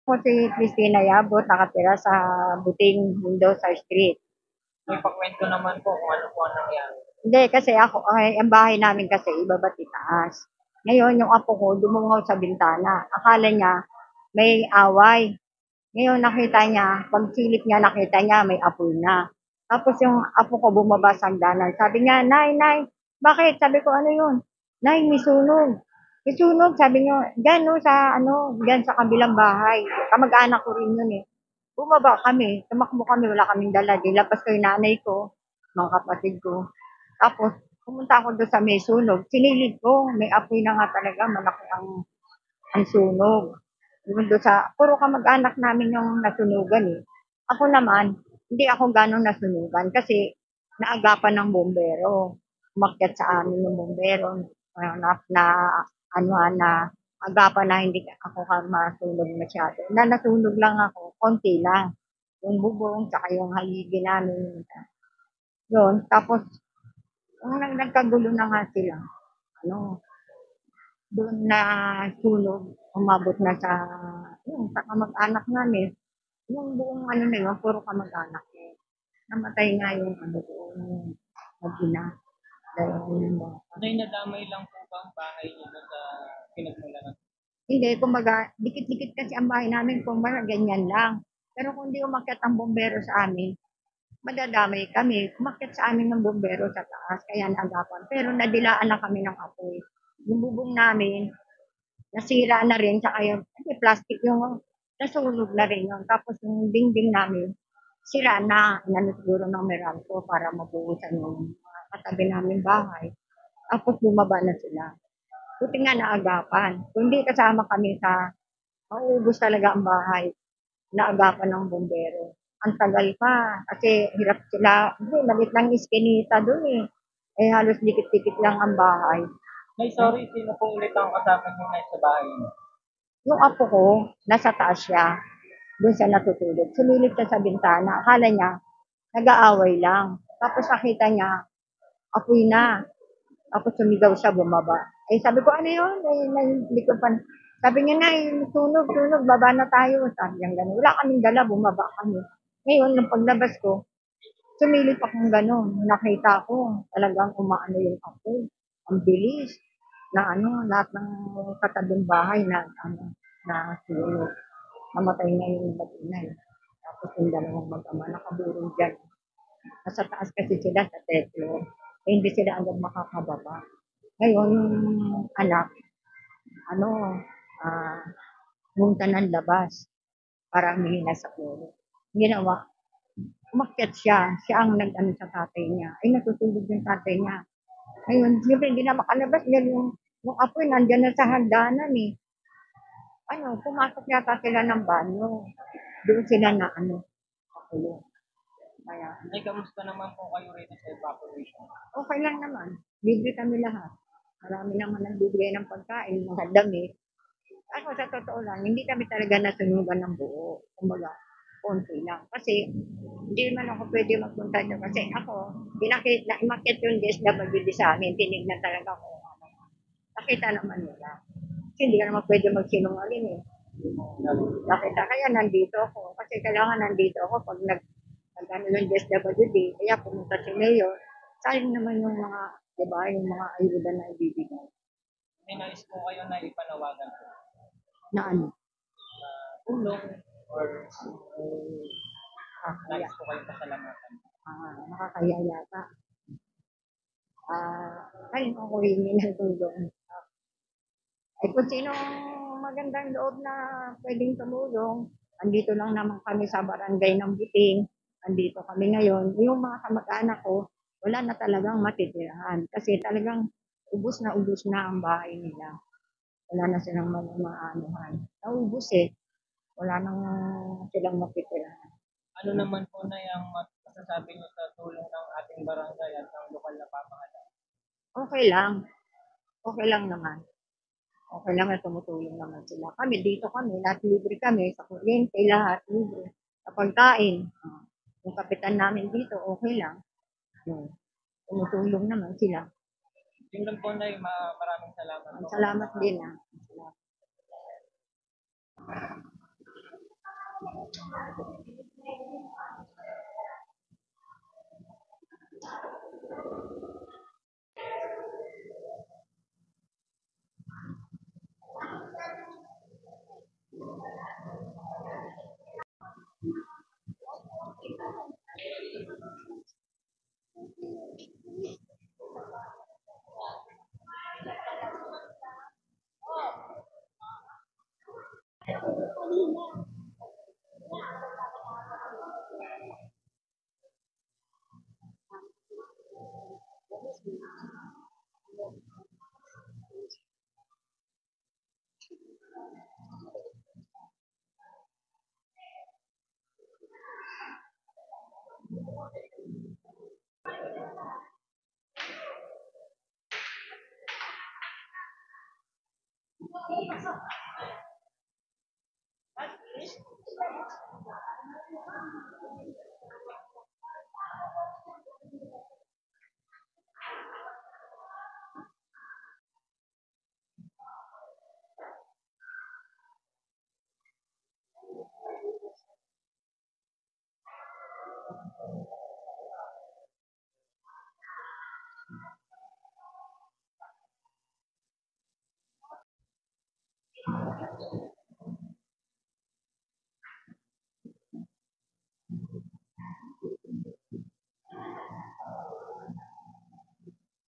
Ako si Christina Yabot, nakatira sa Buting, Mendoza Street. May pakwento naman po kung ano po ang nangyari. Hindi, kasi ako, ang bahay namin kasi ibaba itaas. Ngayon, yung apo ko dumungaw sa bintana. Akala niya may away. Ngayon, nakita niya, pagsilip niya, nakita niya may apoy na. Tapos yung apo ko bumaba sa hagdanan. Sabi niya, Nay, Nay, bakit? Sabi ko, ano yun? Nay, may sunog. May sunog, sabi niya, dyan no, sa, dyan sa kabilang bahay. Kamag-anak ko rin yun eh. Bumaba kami, tumakbo kami, wala kaming dala. Dilabas ko yung nanay ko, mga kapatid ko. Tapos, pumunta ako doon sa may sunog. Sinilid ko, may apoy na nga talaga, malaki ang sunog. Yung doon sa, puro kamag-anak namin yung nasunugan eh. Ako naman, hindi ako ganong nasunugan kasi naagapan ng bombero. Umakyat sa amin yung bombero. Na ano na agapan na hindi ako masunog masyado. Na nasunog lang ako, konti lang. Yung bubong, saka yung haligi namin. Yun, tapos, nagkagulo na nga sila. Ano, doon na sunog, umabot na sa, sa kamag-anak namin. Yung buong ano na yun, puro kamag-anak eh. Namatay nga yung ano doon, mag-ina. Dahil, Nay, nadamay lang po ba ang bahay niyo sa pinagmulan? hindi, kumbaga, dikit-dikit kasi ang bahay namin, kumbaga, ganyan lang. Pero kung di umakyat ang bombero sa amin, madadamay kami. Umakyat sa amin ng bombero sa taas, kaya naagapan. Pero nadilaan na kami ng apoy. Yung bubong namin, nasira na rin, tsaka yung plastic yung nasunog na rin yun. Tapos yung dingding namin, sira na, inano siguro ng Meralco para mabuhusan yung mga katabi namin bahay. Tapos bumaba na sila. Buti nga naagapan. Kung hindi kasama kami sa mauubos talaga ang bahay, naagapan ng bombero. Ang tagal pa, kasi hirap sila, maliit lang iskinita doon eh. Eh halos dikit-dikit lang ang bahay. Nay, sorry, sino pong ulit ang kasama niyo na sa bahay niyo? Yung apo ko, nasa taas siya. Doon siya natutulog. Sumilip siya sa bintana. Akala niya, nag-aaway lang. Tapos nakita niya, apoy na. Tapos sumigaw siya, bumaba. Eh sabi ko, ano yun? Hindi ko pa. Sabi niya na, sunog, sunog, baba na tayo. Sabi niya gano'n. Wala kaming dala, bumaba kami. Ngayon, nung paglabas ko, sumilip akong gano'n. Nakita ko, talagang umaano yung apoy. Ang bilis na lahat ng katabing bahay na sunog. Namatay na yung mag-ina eh. Tapos yung dalawang mag-ama nakaburong dyan. Nasa taas kasi sila sa teklo. Eh, hindi sila agad makakababa. Ngayon, yung anak, ano, ah, munta ng labas para humihina sa puno. Ginawa, umakyat siya. Siya ang nag-ano sa tatay niya. Ay, natutulog yung tatay niya. Ngayon, siyempre hindi na makalabas dahil yung apoy nandyan na sa hagdanan eh. pumasok yata sila ng banyo. Doon sila na nakulong. Kaya, Ay, kamusta naman po kayo rito sa evacuation? okay lang naman. Libre kami lahat. Marami naman nagbibigay ng pagkain, mga damit. Ako, sa totoo lang, hindi kami talaga nasunugan ng buo. Kumbaga, konti lang. Kasi, hindi man ako pwede magpunta doon. Kasi ako, imakit yung DSWD sa amin, tinignan talaga ko. Nakita naman nila. Kasi hindi ka naman pwede magsinungaling eh. Nakita, kaya nandito ako. Kasi kailangan nandito ako pag nag yung DSWD. Kaya pumunta si Mayor. Sayang naman yung mga, di ba, yung mga ayuda na ibibigay. May nais po kayo na ipanawagan po Na ano? na tulong or Nakakaya. nais po kayo pasalamatan? Nakakaya yata. Ayun ako hihingi ng tulong. Ay kung sino magandang loob na pwedeng tumulong, andito lang naman kami sa barangay ng Buting. Andito kami ngayon. Yung mga kamag-anak ko, wala na talagang matitirahan. Kasi talagang ubus na ang bahay nila. Wala na silang maanuhan. Naubos eh. Wala nang silang matitirahan. Ano naman po na yung masasabi niyo sa tulong ng ating barangay at ng lokal na pamahalaan? Okay lang. Okay lang naman. Okay lang na tumutulong naman sila. Kami, dito kami, lahat libre kami, sa kuryente, lahat libre. Sa pagkain, yung kapitan namin dito, okay lang. Yun. Tumutulong naman sila. Yun lang po na maraming salamat po. Salamat din Salamat.